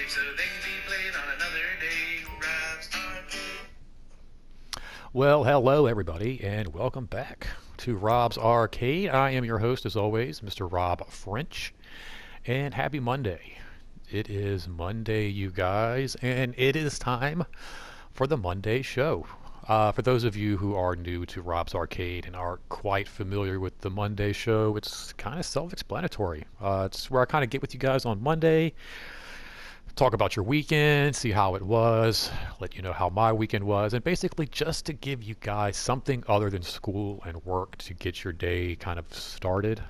so they can be played on another day. Rob's Arcade. Well, hello everybody, and welcome back to Rob's Arcade. I am your host, as always, Mr. Rob French, and happy Monday. It is Monday, you guys, and it is time for the Monday show. For those of you who are new to Rob's Arcade and aren't quite familiar with the Monday show, it's kind of self-explanatory. It's where I kind of get with you guys on Monday, talk about your weekend, see how it was, let you know how my weekend was, and basically just to give you guys something other than school and work to get your day kind of started.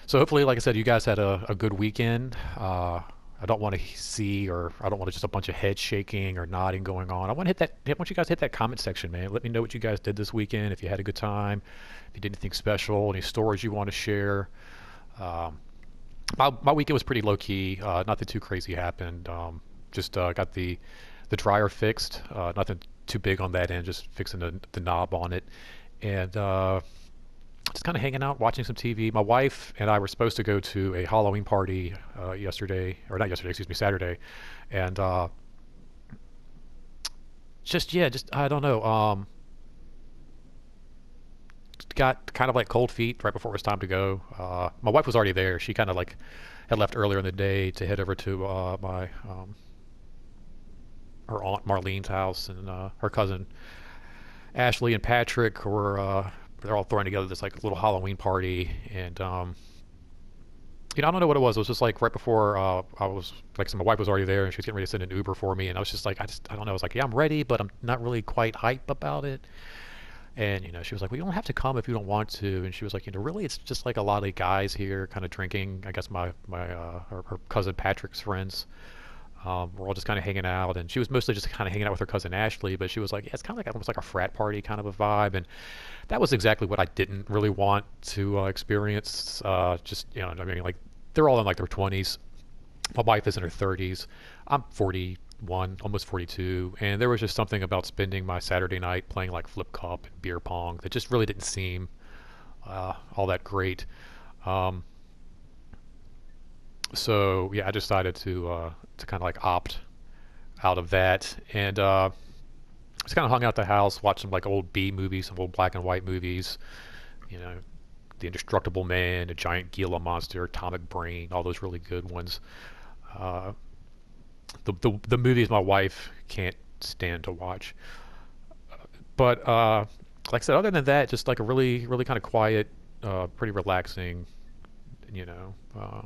So hopefully, like I said, you guys had a good weekend. I don't want to see, or I don't want to just a bunch of head shaking or nodding going on. I want to hit that. I want you guys to hit that comment section, man. Let me know what you guys did this weekend. If you had a good time, if you did anything special, any stories you want to share. Um, my weekend was pretty low key. Nothing too crazy happened. Just got the dryer fixed. Nothing too big on that end. Just fixing the knob on it, and just kind of hanging out, watching some TV. My wife and I were supposed to go to a Halloween party yesterday, or not yesterday, excuse me, Saturday, and just I don't know. Got kind of like cold feet right before it was time to go. My wife was already there. She kind of like had left earlier in the day to head over to my her aunt Marlene's house, and her cousin Ashley and Patrick were they're all throwing together this like little Halloween party, and I don't know what it was. It was just like right before I was like, so my wife was already there, and she was getting ready to send an Uber for me, and I was just like, I don't know. I was like, yeah, I'm ready, but I'm not really quite hype about it. And she was like, "Well, you don't have to come if you don't want to." And she was like, "Really, it's just like a lot of guys here, kind of drinking. I guess her cousin Patrick's friends. We're all just kind of hanging out." And she was mostly just kind of hanging out with her cousin Ashley, but she was like, "Yeah, it's kind of like almost like a frat party kind of a vibe." And that was exactly what I didn't really want to experience. Just I mean, like they're all in like their 20s. My wife is in her 30s. I'm 41, almost 42, and there was just something about spending my Saturday night playing like flip cup and beer pong that just really didn't seem all that great. Um, so yeah, I decided to kind of like opt out of that, and just kind of hung out the house, watched some like old B movies, some old black and white movies. You know, The Indestructible Man, A Giant Gila Monster, Atomic Brain, all those really good ones. Uh, the movies my wife can't stand to watch. But like I said, other than that, just like a really really kind of quiet, pretty relaxing, you know, uh,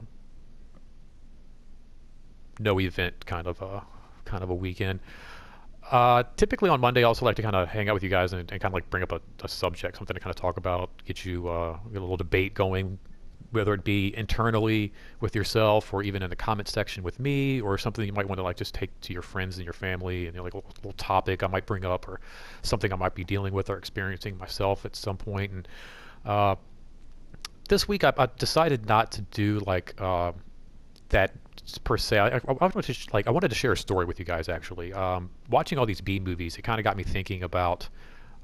no event kind of a weekend. Typically on Monday, I also like to kind of hang out with you guys and kind of like bring up a subject, something to kind of talk about, get a little debate going, whether it be internally with yourself or even in the comment section with me, or something you might want to like just take to your friends and your family, and like a little topic I might bring up, or something I might be dealing with or experiencing myself at some point. And uh, this week I decided not to do like that per se. I wanted to share a story with you guys actually. Watching all these B movies, it kind of got me thinking about,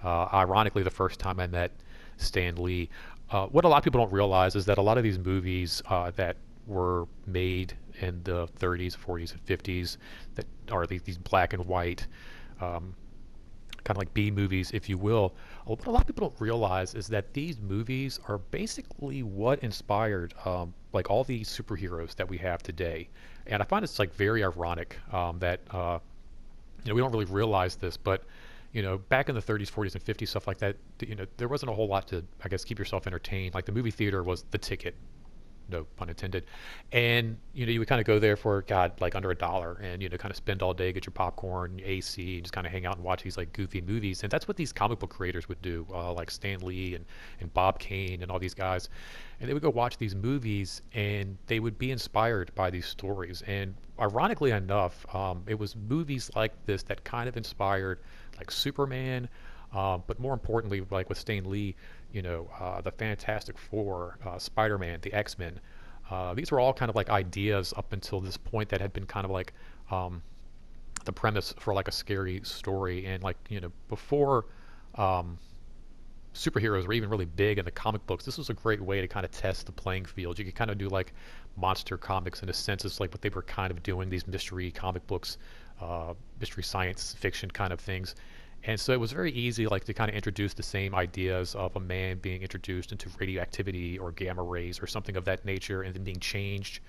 ironically, the first time I met Stan Lee. What a lot of people don't realize is that a lot of these movies that were made in the 30s, 40s, and 50s, that are these black and white, um, kind of like B movies, if you will. What a lot of people don't realize is that these movies are basically what inspired like all these superheroes that we have today. And I find it's like very ironic that we don't really realize this, but back in the 30s, 40s, and 50s, stuff like that, there wasn't a whole lot to, I guess, keep yourself entertained. Like the movie theater was the ticket, no pun intended. And you would kind of go there for God, like under $1, and kind of spend all day, get your popcorn, AC, and just kind of hang out and watch these like goofy movies. And that's what these comic book creators would do, like Stan Lee and Bob Kane and all these guys. And they would go watch these movies, and they would be inspired by these stories. And ironically enough, it was movies like this that kind of inspired like Superman, but more importantly, like with Stan Lee, the Fantastic Four, Spider-Man, the X-Men. These were all kind of like ideas up until this point that had been kind of like the premise for like a scary story. And like before um, superheroes were even really big in the comic books, this was a great way to kind of test the playing field. You could kind of do like monster comics in a sense. It's like what they were kind of doing, these mystery comic books, mystery science fiction kind of things. And so it was very easy, like, to kind of introduce the same ideas of a man being introduced into radioactivity or gamma rays or something of that nature, and then being changed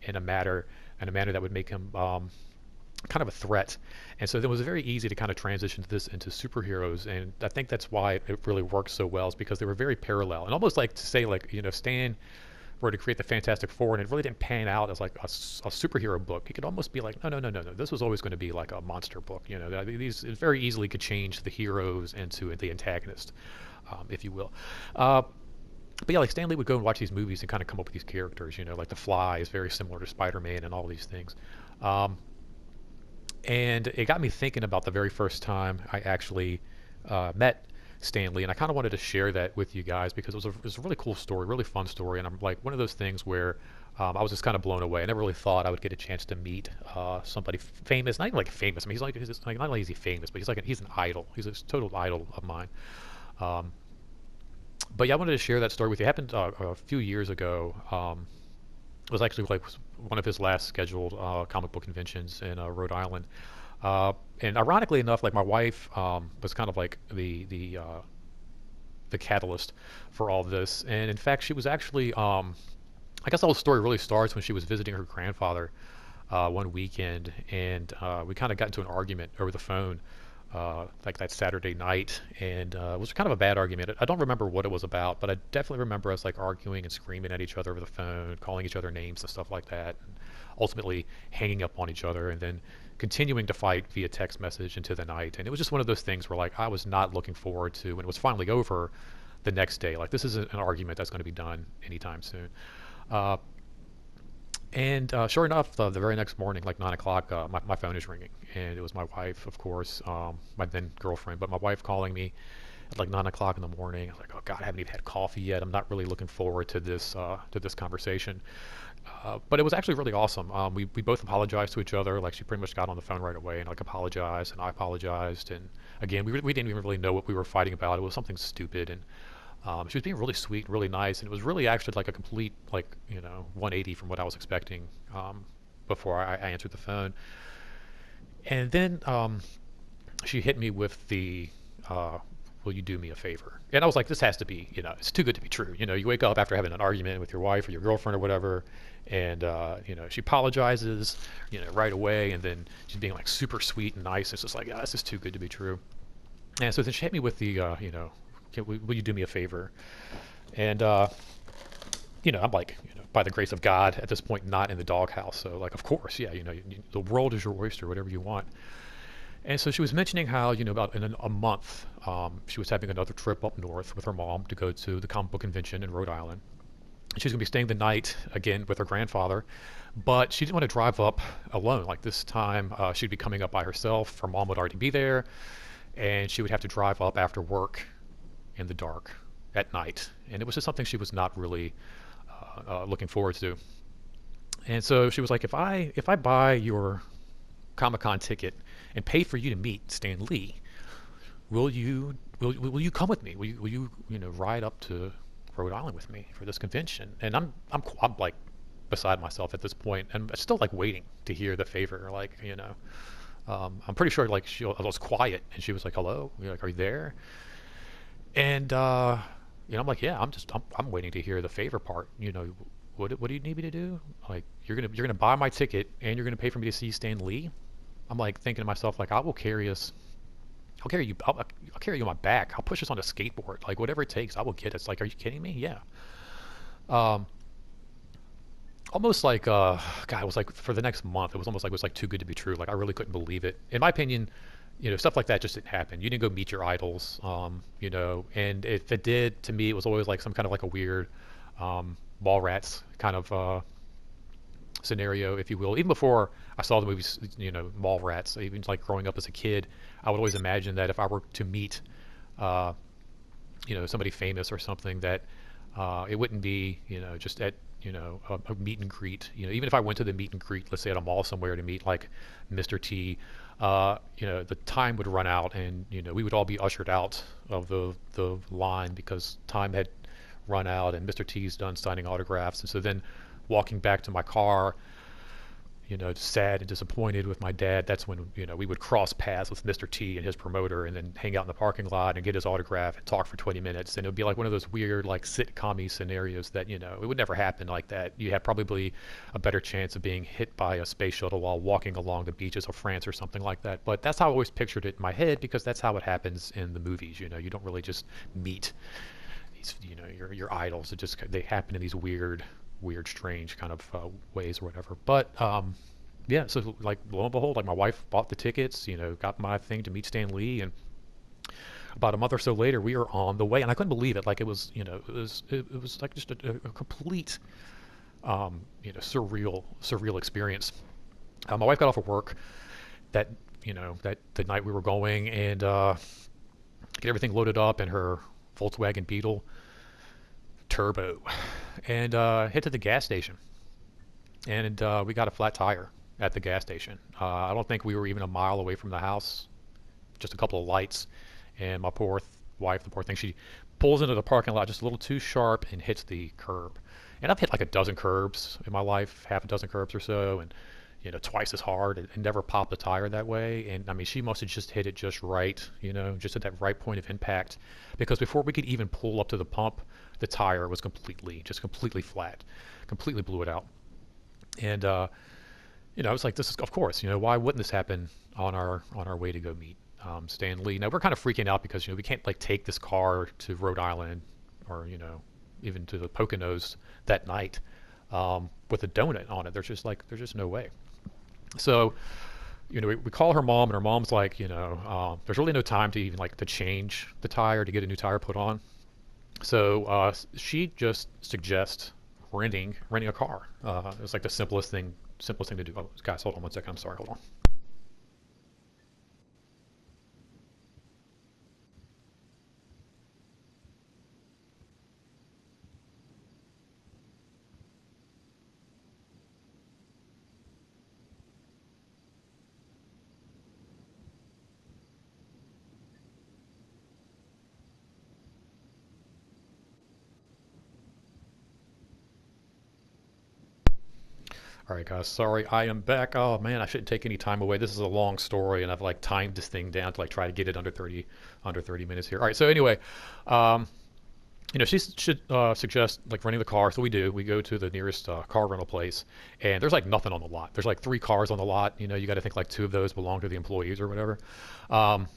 in a manner that would make him kind of a threat. And so it was very easy to kind of transition this into superheroes, and I think that's why it really worked so well, is because they were very parallel, and almost like to say, like, Stan were to create the Fantastic Four, and it really didn't pan out as like a superhero book. He could almost be like, no, no, no, no, no. This was always going to be like a monster book. These it very easily could change the heroes into the antagonist, if you will. But yeah, like Stan Lee would go and watch these movies and kind of come up with these characters. Like The Fly is very similar to Spider-Man and all these things. Um, and it got me thinking about the very first time I actually met Stan Lee, and I kind of wanted to share that with you guys because it was a really cool story, really fun story, and I'm like one of those things where I was just kind of blown away. I never really thought I would get a chance to meet somebody famous, not even like famous. I mean, he's like not only is he famous, but he's an idol. He's a total idol of mine. Um, but yeah, I wanted to share that story with you. It happened a few years ago. It was actually like one of his last scheduled comic book conventions in Rhode Island. And ironically enough, like my wife was kind of like the catalyst for all this. And in fact, she was actually, I guess the whole story really starts when she was visiting her grandfather one weekend, and we kind of got into an argument over the phone like that Saturday night, and it was kind of a bad argument. I don't remember what it was about, but I definitely remember us like arguing and screaming at each other over the phone, calling each other names and stuff like that, and ultimately hanging up on each other, and then continuing to fight via text message into the night. And it was just one of those things where like I was not looking forward to when it was finally over the next day. Like this isn't an argument that's going to be done anytime soon. Uh, and sure enough, the very next morning, like 9 o'clock, my phone is ringing, and it was my wife, of course, my then girlfriend, but my wife calling me at like 9 o'clock in the morning. I was like, oh God, I haven't even had coffee yet. I'm not really looking forward to this conversation. But it was actually really awesome. We both apologized to each other. Like she pretty much got on the phone right away and like apologized, and I apologized. And again, we didn't even really know what we were fighting about. It was something stupid, and she was being really sweet and really nice, and it was really actually like a complete 180 from what I was expecting before I answered the phone. And then she hit me with the will you do me a favor? And I was like, this has to be, it's too good to be true. You wake up after having an argument with your wife or your girlfriend or whatever, and she apologizes, right away, and then she's being like super sweet and nice. It's just like, this is too good to be true. And so then she hit me with the, will you do me a favor? And I'm like, by the grace of God, at this point, not in the doghouse. So like, of course, yeah, the world is your oyster, whatever you want. And so she was mentioning how, about in a month, she was having another trip up north with her mom to go to the comic book convention in Rhode Island. She was going to be staying the night again with her grandfather, but she didn't want to drive up alone. Like this time, she'd be coming up by herself. Her mom would already be there, and she would have to drive up after work in the dark at night. And it was just something she was not really looking forward to. And so she was like, if I buy your Comic-Con ticket and pay for you to meet Stan Lee, will you come with me? Will you ride up to Rhode Island with me for this convention? And I'm like beside myself at this point, and still like waiting to hear the favor. Like I'm pretty sure like I was quiet, and she was like, "Hello, like, are you there?" And I'm like, "Yeah, I'm waiting to hear the favor part." What do you need me to do? Like you're gonna buy my ticket and you're gonna pay for me to see Stan Lee? I'm like thinking to myself, like, I will carry us. I'll carry you. I'll carry you on my back. I'll push us on a skateboard. Like whatever it takes, I will get it. It's like, are you kidding me? Yeah. Um, almost like God, it was like for the next month, it was like too good to be true. Like I really couldn't believe it. In my opinion, stuff like that just didn't happen. You didn't go meet your idols, and if it did, to me, it was always like some kind of like a weird ball rats kind of scenario, if you will. Even before I saw the movies, Mallrats, even like growing up as a kid, I would always imagine that if I were to meet, somebody famous or something, that it wouldn't be, just at, a meet and greet. Even if I went to the meet and greet, let's say at a mall somewhere to meet like Mr. T, the time would run out, and we would all be ushered out of the line because time had run out, and Mr. T's done signing autographs, and so then walking back to my car, sad and disappointed with my dad, that's when, we would cross paths with Mr. T and his promoter and then hang out in the parking lot and get his autograph and talk for 20 minutes. And it would be like one of those weird, like sitcom-y scenarios that, it would never happen like that. You had probably a better chance of being hit by a space shuttle while walking along the beaches of France or something like that. But that's how I always pictured it in my head, because that's how it happens in the movies. You don't really just meet these, your idols. They happen in these weird, strange kind of ways or whatever. But yeah, so like lo and behold, like my wife bought the tickets, got my thing to meet Stan Lee, and about a month or so later, we were on the way, and I couldn't believe it. Like it was like just a complete, surreal experience. My wife got off of work that that the night we were going, and get everything loaded up in her Volkswagen Beetle Turbo, and hit to the gas station, and we got a flat tire at the gas station. I don't think we were even a mile away from the house, just a couple of lights, and my poor wife, the poor thing, she pulls into the parking lot just a little too sharp and hits the curb. And I've hit like a dozen curbs in my life, half a dozen curbs or so, and twice as hard, and never popped a tire that way. And I mean, she must have just hit it just right, just at that right point of impact, because before we could even pull up to the pump, the tire was completely flat, completely blew it out. And I was like, this is, of course, why wouldn't this happen on our way to go meet Stan Lee? Now we're kind of freaking out because we can't like take this car to Rhode Island, or even to the Poconos that night with a donut on it. There's just no way. So, we call her mom, and her mom's like, there's really no time to even like to change the tire, to get a new tire put on. So she just suggests renting a car. It's like the simplest thing to do. Oh, guys, hold on one second. I'm sorry. Hold on. All right, guys. Sorry, I am back. Oh man, I shouldn't take any time away. This is a long story, and I've like timed this thing down to like try to get it under 30 minutes here. All right. So anyway, um, she should suggest like renting the car. So we do. We go to the nearest car rental place, and there's like nothing on the lot. There's like three cars on the lot. You got to think like two of those belong to the employees or whatever. Um,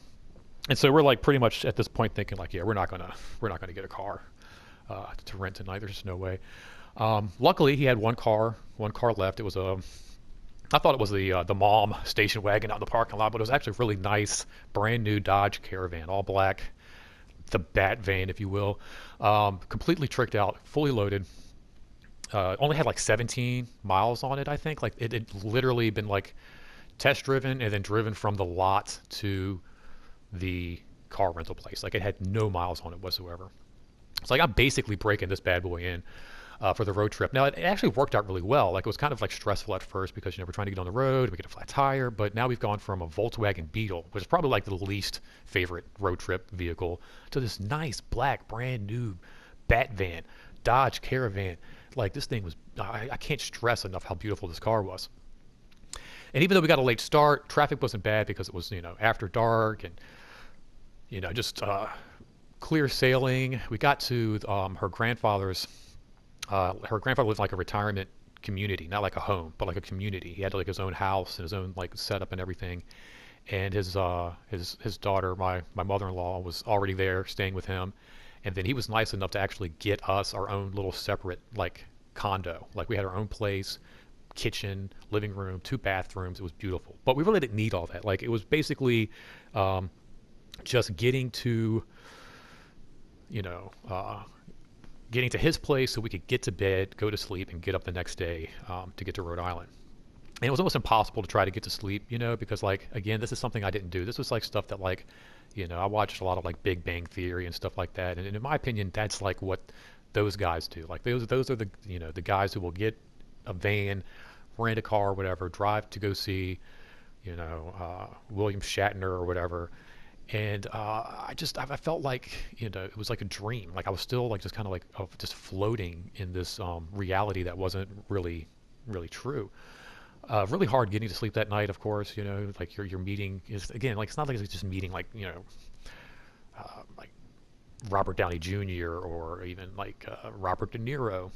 and so we're like pretty much at this point thinking like, yeah, we're not gonna get a car to rent tonight. There's just no way. Luckily, he had one car left. It was I thought it was the mom station wagon out in the parking lot, but it was actually a really nice, brand new Dodge Caravan, all black, the Bat van, if you will, completely tricked out, fully loaded. Only had like 17 miles on it, I think. Like it had literally been like test driven and then driven from the lot to the car rental place. Like it had no miles on it whatsoever. So like I'm basically breaking this bad boy in for the road trip. Now it actually worked out really well. Like it was kind of like stressful at first because we're trying to get on the road, we get a flat tire, but now we've gone from a Volkswagen Beetle, which is probably like the least favorite road trip vehicle, to this nice black brand new Bat van, Dodge Caravan. Like this thing was, I can't stress enough how beautiful this car was. And even though we got a late start, traffic wasn't bad because it was after dark, and just clear sailing. We got to her grandfather's. Her grandfather lived like a retirement community, not like a home, but like a community. He had like his own house and his own like setup and everything. And his daughter, my mother-in-law, was already there staying with him. And then he was nice enough to actually get us our own little separate like condo. Like we had our own place, kitchen, living room, two bathrooms. It was beautiful. But we really didn't need all that. Like it was basically just getting to, you know, getting to his place so we could get to bed, go to sleep, and get up the next day to get to Rhode Island. And it was almost impossible to try to get to sleep, because like, again, this is something I didn't do. This was like stuff that like, I watched a lot of like Big Bang Theory and stuff like that. And in my opinion, that's like what those guys do. Like those are the, the guys who will get a van, rent a car or whatever, drive to go see, William Shatner or whatever, And I felt like, it was like a dream. Like I was still like just kind of like just floating in this reality that wasn't really true. Really hard getting to sleep that night, of course. Like your meeting is, again, like it's not like it's just meeting like like Robert Downey Jr. or even like Robert De Niro.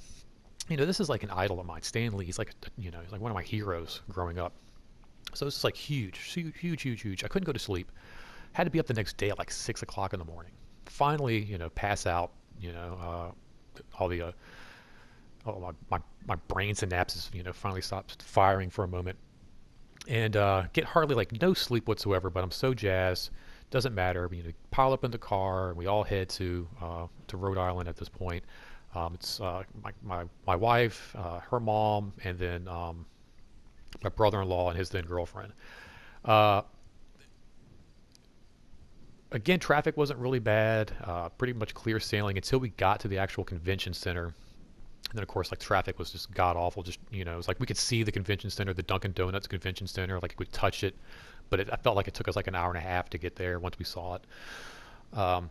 This is like an idol of mine. Stan Lee. He's like he's like one of my heroes growing up. So it's just like huge, huge, huge, huge. I couldn't go to sleep. Had to be up the next day at like 6 o'clock in the morning. Finally, pass out. All the my brain synapses, finally stopped firing for a moment, and get hardly like no sleep whatsoever. But I'm so jazzed. Doesn't matter. Pile up in the car, and we all head to Rhode Island at this point. It's my wife, her mom, and then my brother-in-law and his then girlfriend. Uh, Again, traffic wasn't really bad. Pretty much clear sailing until we got to the actual convention center. And then, of course, like traffic was just god awful. Just it was like we could see the convention center, the Dunkin' Donuts convention center, like we could touch it, but I felt like it took us like an hour and a half to get there once we saw it. Um,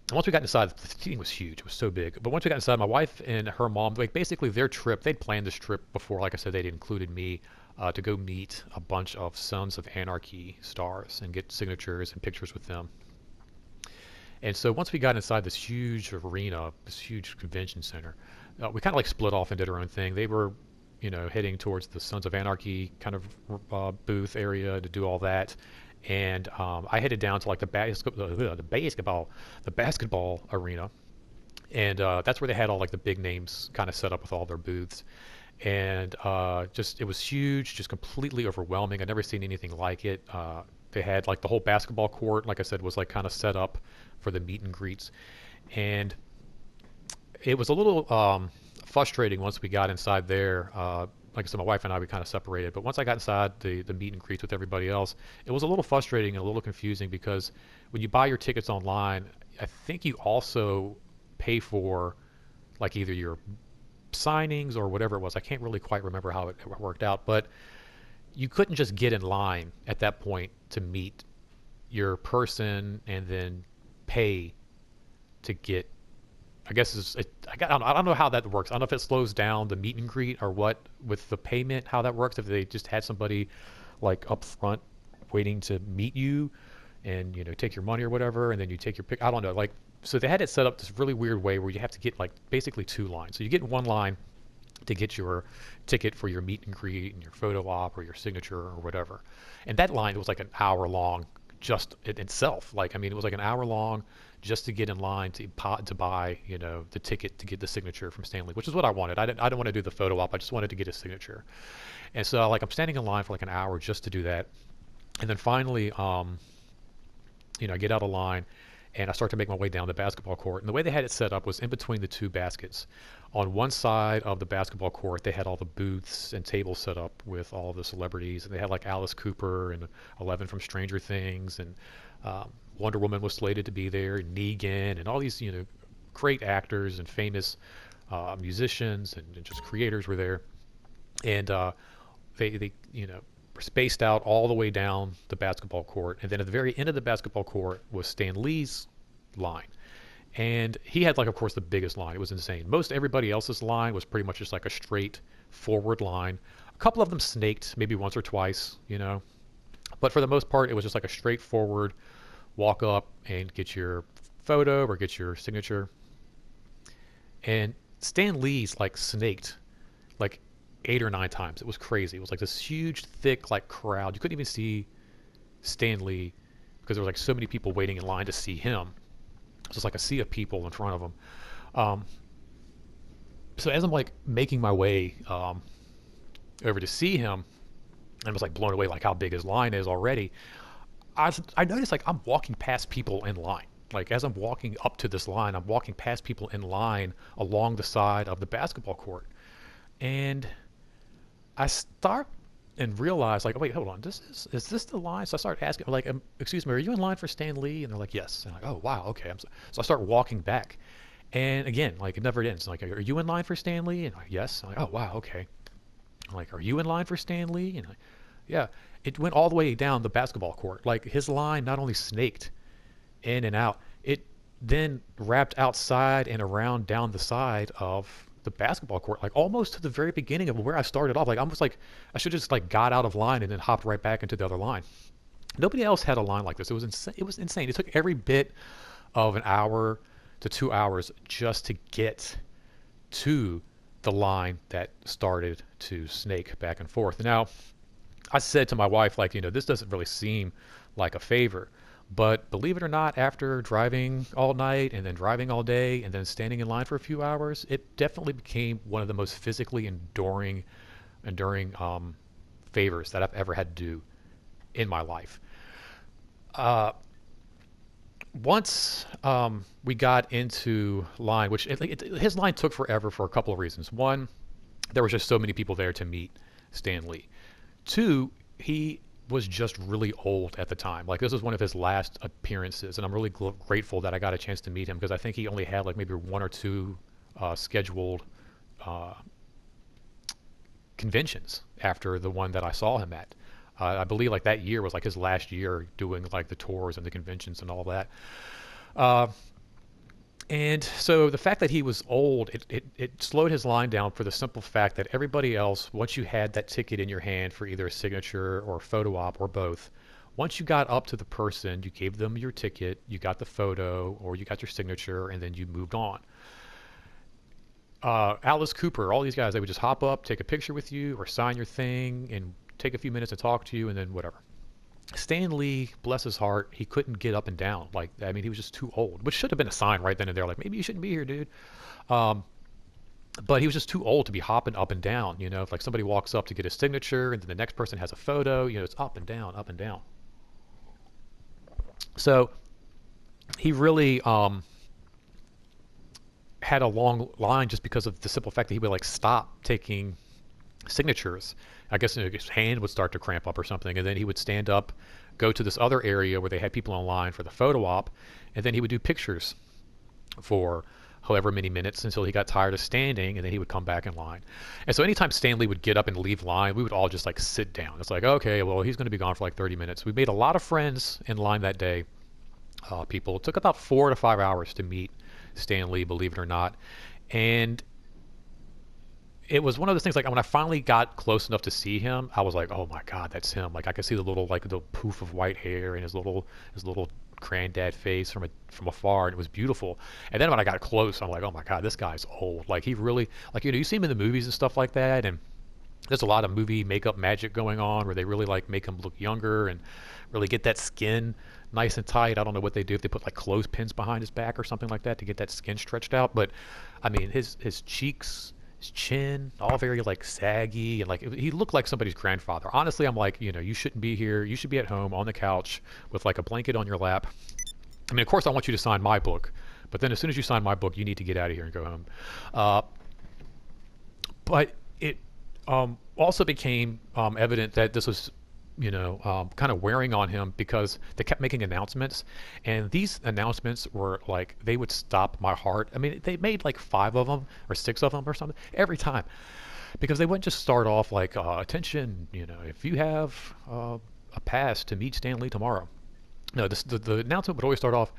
and once we got inside, the thing was huge. It was so big. But once we got inside, my wife and her mom, like basically their trip, they'd planned this trip before. Like I said, they'd included me to go meet a bunch of Sons of Anarchy stars and get signatures and pictures with them. And so once we got inside this huge arena, this huge convention center, we kind of like split off and did our own thing. They were, heading towards the Sons of Anarchy kind of booth area to do all that, and I headed down to like the basketball arena, and that's where they had all like the big names kind of set up with all their booths. And just it was huge, just completely overwhelming. I'd never seen anything like it. They had like the whole basketball court, like I said, was like kind of set up for the meet and greets, and it was a little frustrating once we got inside there. Like I said, my wife and I, we kind of separated, but once I got inside the meet and greets with everybody else, it was a little frustrating and a little confusing because when you buy your tickets online, I think you also pay for like either your signings or whatever it was. I can't really quite remember how it worked out, but you couldn't just get in line at that point to meet your person and then pay to get. I guess I don't know how that works. I don't know if it slows down the meet and greet or what with the payment, how that works. If they just had somebody like up front waiting to meet you and take your money or whatever, and then you take your pick. I don't know. Like, so they had it set up this really weird way where you have to get like basically two lines. So you get in one line to get your ticket for your meet and greet and your photo op or your signature or whatever. And that line was like an hour long just in itself. Like, I mean, it was like an hour long just to get in line to buy, the ticket to get the signature from Stanley, which is what I wanted. I didn't want to do the photo op. I just wanted to get a signature. And so like I'm standing in line for like an hour just to do that. And then finally, I get out of line and I start to make my way down the basketball court. And the way they had it set up was in between the two baskets. On one side of the basketball court, they had all the booths and tables set up with all the celebrities. And they had like Alice Cooper and Eleven from Stranger Things. And Wonder Woman was slated to be there, and Negan, and all these, great actors and famous musicians and just creators were there. And they were spaced out all the way down the basketball court. And then at the very end of the basketball court was Stan Lee's line. And he had, like, of course, the biggest line. It was insane. Most everybody else's line was pretty much just like a straight forward line. A couple of them snaked maybe once or twice, But for the most part, it was just like a straightforward walk up and get your photo or get your signature. And Stan Lee's like snaked like 8 or 9 times. It was crazy. It was like this huge, thick like crowd. You couldn't even see Stan Lee because there was like so many people waiting in line to see him. It was just like a sea of people in front of him. Um, so as I'm like making my way over to see him, I was like blown away like how big his line is already. I noticed like I'm walking past people in line. Like as I'm walking up to this line, I'm walking past people in line along the side of the basketball court. And I start and realize like, oh, wait, hold on, is this the line? So I start asking like, excuse me, are you in line for Stan Lee? And they're like, yes. And I'm like, oh wow, okay. So I start walking back. And again, like it never ends. Like, are you in line for Stan Lee? And I'm like, yes. I'm like, oh wow, okay. I'm like, are you in line for Stan Lee? And I'm like, Yeah, it went all the way down the basketball court. Like his line not only snaked in and out, it then wrapped outside and around down the side of the basketball court, like almost to the very beginning of where I started off. Like almost like I should just like got out of line and then hopped right back into the other line. Nobody else had a line like this. It was insane. It was insane. It took every bit of an hour to 2 hours just to get to the line that started to snake back and forth. Now, I said to my wife, like, this doesn't really seem like a favor. But believe it or not, after driving all night and then driving all day and then standing in line for a few hours, it definitely became one of the most physically enduring favors that I've ever had to do in my life. Uh, Once we got into line, which his line took forever for a couple of reasons. One, there was just so many people there to meet Stan Lee. Two, he was just really old at the time. Like this was one of his last appearances, and I'm really grateful that I got a chance to meet him because I think he only had like maybe one or two scheduled uh, conventions after the one that I saw him at. I believe like that year was like his last year doing like the tours and the conventions and all that. Uh, and so the fact that he was old, it slowed his line down for the simple fact that everybody else, once you had that ticket in your hand for either a signature or a photo op or both, once you got up to the person, you gave them your ticket, you got the photo or you got your signature, and then you moved on. Alice Cooper, all these guys, they would just hop up, take a picture with you or sign your thing and take a few minutes to talk to you and then whatever. Stan Lee, bless his heart, he couldn't get up and down. Like, I mean, he was just too old, which should have been a sign right then and there. Like, maybe you shouldn't be here, dude. Um, but he was just too old to be hopping up and down. If like somebody walks up to get a signature and then the next person has a photo, it's up and down, up and down. So he really had a long line just because of the simple fact that he would like stop taking signatures. I guess his hand would start to cramp up or something, and then he would stand up, go to this other area where they had people in line for the photo op, and then he would do pictures for however many minutes until he got tired of standing, and then he would come back in line. And so anytime Stanley would get up and leave line, we would all just like sit down. It's like, okay, well, he's going to be gone for like 30 minutes. We made a lot of friends in line that day. People, it took about 4 to 5 hours to meet Stanley, believe it or not. And it was one of those things like when I finally got close enough to see him, I was like, oh my God, that's him. Like I could see the little like the poof of white hair and his little granddad face from afar, and it was beautiful. And then when I got close, I'm like, oh my God, this guy's old. Like he really like you see him in the movies and stuff like that, and there's a lot of movie makeup magic going on where they really like make him look younger and really get that skin nice and tight. I don't know what they do if they put like clothespins behind his back or something like that to get that skin stretched out. But I mean, his cheeks, his chin, all very like saggy, and like he looked like somebody's grandfather. Honestly, I'm like, you shouldn't be here. You should be at home on the couch with like a blanket on your lap. I mean, of course, I want you to sign my book, but then as soon as you sign my book, you need to get out of here and go home. But it also became evident that this was kind of wearing on him because they kept making announcements, and these announcements were like they would stop my heart. I mean, they made like 5 of them or 6 of them or something every time, because they wouldn't just start off like attention, if you have a pass to meet Stan Lee tomorrow. No, the announcement would always start off,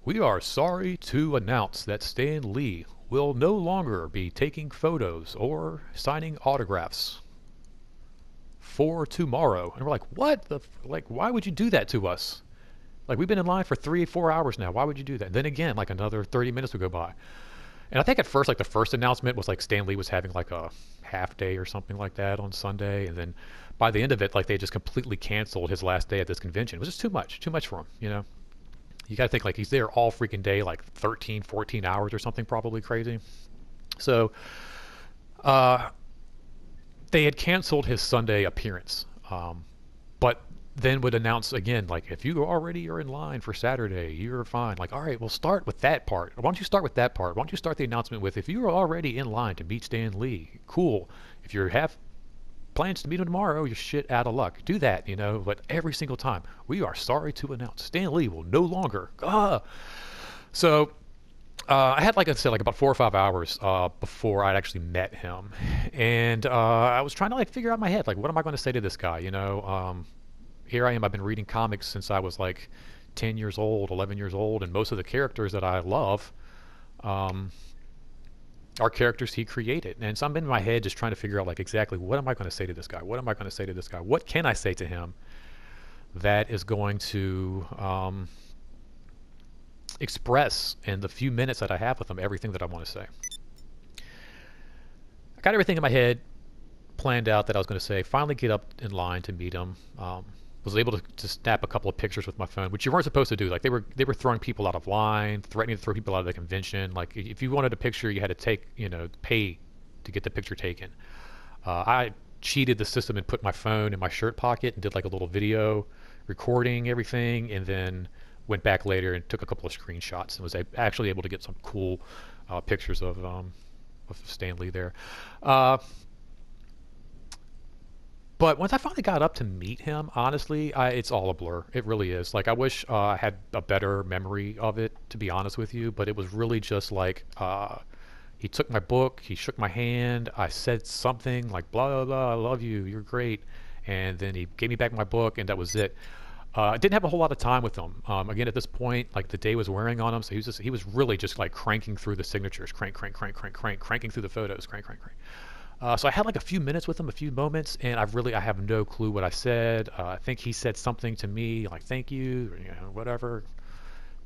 we are sorry to announce that Stan Lee will no longer be taking photos or signing autographs for tomorrow. And we're like, what like, why would you do that to us? Like, we've been in line for 3 or 4 hours now. Why would you do that? And then again, like another 30 minutes would go by. And I think at first, like the first announcement was like Stan Lee was having like a half day or something like that on Sunday. And then by the end of it, like they just completely canceled his last day at this convention. It was just too much for him. You got to think like he's there all freaking day, like 13, 14 hours or something, probably crazy. So, they had canceled his Sunday appearance, but then would announce again, like, if you already are in line for Saturday, you're fine. Like, all right, we'll start with that part. Why don't you start with that part? Why don't you start the announcement with, if you are already in line to meet Stan Lee, cool. If you have plans to meet him tomorrow, you're shit out of luck. Do that, but every single time, we are sorry to announce Stan Lee will no longer. So I had, like I said, like about 4 or 5 hours before I'd actually met him, and I was trying to like figure out in my head, like, what am I going to say to this guy? Here I am. I've been reading comics since I was like 10 years old, 11 years old, and most of the characters that I love um, are characters he created. And so I'm in my head just trying to figure out like exactly what am I going to say to this guy? What am I going to say to this guy? What can I say to him that is going to express in the few minutes that I have with him everything that I want to say? I got everything in my head planned out that I was going to say. Finally, get up in line to meet him. Was able to snap a couple of pictures with my phone, which you weren't supposed to do. Like they were throwing people out of line, threatening to throw people out of the convention. Like if you wanted a picture, you had to pay to get the picture taken. I cheated the system and put my phone in my shirt pocket and did like a little video recording everything, and then went back later and took a couple of screenshots and was actually able to get some cool pictures of Stan Lee there. Uh, But once I finally got up to meet him, honestly, it's all a blur. It really is. Like, I wish I had a better memory of it, to be honest with you. But it was really just like he took my book, he shook my hand, I said something like blah blah blah, I love you, you're great, and then he gave me back my book, and that was it. I didn't have a whole lot of time with him. Again, at this point, like the day was wearing on him, so he was really just like cranking through the signatures, cranking through the photos, crank. So I had like a few minutes with him, a few moments, and I have no clue what I said. I think he said something to me like "thank you," or, whatever,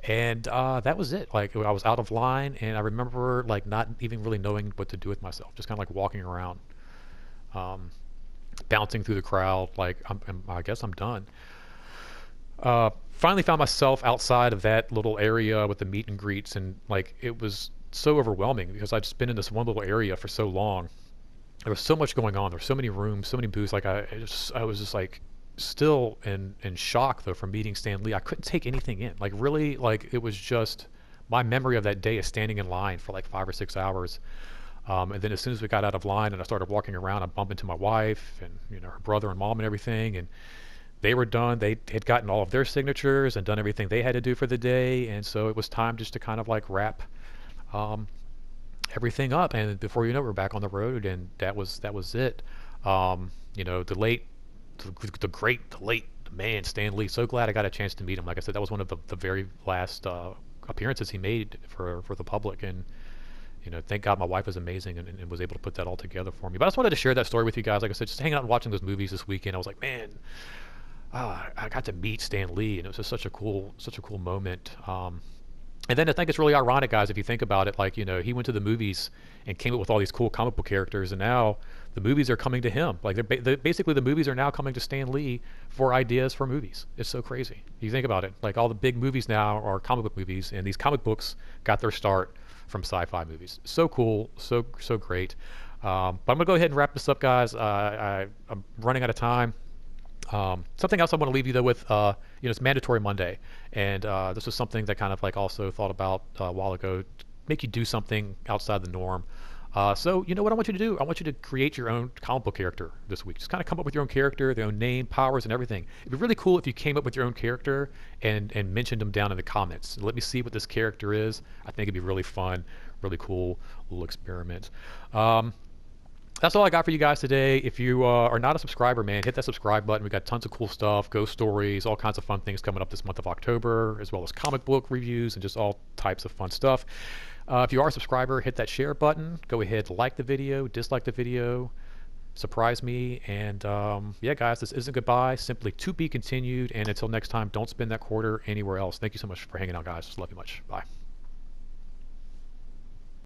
and that was it. Like I was out of line, and I remember like not even really knowing what to do with myself, just kind of like walking around, um, bouncing through the crowd. Like I guess I'm done. Finally found myself outside of that little area with the meet and greets, and like it was so overwhelming because I'd just been in this one little area for so long. There was so much going on. There were so many rooms, so many booths. Like I was just like still in shock though from meeting Stan Lee. I couldn't take anything in. Like really, like it was just my memory of that day is standing in line for like 5 or 6 hours. And then as soon as we got out of line and I started walking around, I bumped into my wife and her brother and mom and everything, and they were done. They had gotten all of their signatures and done everything they had to do for the day, and so it was time just to kind of like wrap um, everything up. And before you know it, we're back on the road, and that was it. The late, the great, the man Stan Lee. So glad I got a chance to meet him. Like I said, that was one of the very last appearances he made for the public, and thank God my wife is amazing and was able to put that all together for me. But I just wanted to share that story with you guys. Like I said, just hanging out and watching those movies this weekend, I was like, man, I got to meet Stan Lee, and it was just such a cool moment. And then I think it's really ironic, guys, if you think about it. Like, he went to the movies and came up with all these cool comic book characters, and now the movies are coming to him. Like, basically the movies are now coming to Stan Lee for ideas for movies. It's so crazy. You think about it. Like, all the big movies now are comic book movies, and these comic books got their start from sci-fi movies. So cool, so great. But I'm gonna go ahead and wrap this up, guys. I'm running out of time. Something else I want to leave you though with, it's Mandatory Monday, and this was something that kind of like also thought about a while ago, to make you do something outside the norm. So you know what I want you to do? I want you to create your own comic book character this week. Just kind of come up with your own character, their own name, powers, and everything. It'd be really cool if you came up with your own character and mentioned them down in the comments. Let me see what this character is. I think it'd be really fun, really cool little experiment. That's all I got for you guys today. If you are not a subscriber, man, hit that subscribe button. We got tons of cool stuff, ghost stories, all kinds of fun things coming up this month of October, as well as comic book reviews and just all types of fun stuff. If you are a subscriber, hit that share button. Go ahead, like the video, dislike the video, surprise me. And yeah, guys, this isn't goodbye. Simply to be continued. And until next time, don't spend that quarter anywhere else. Thank you so much for hanging out, guys. Love you much. Bye.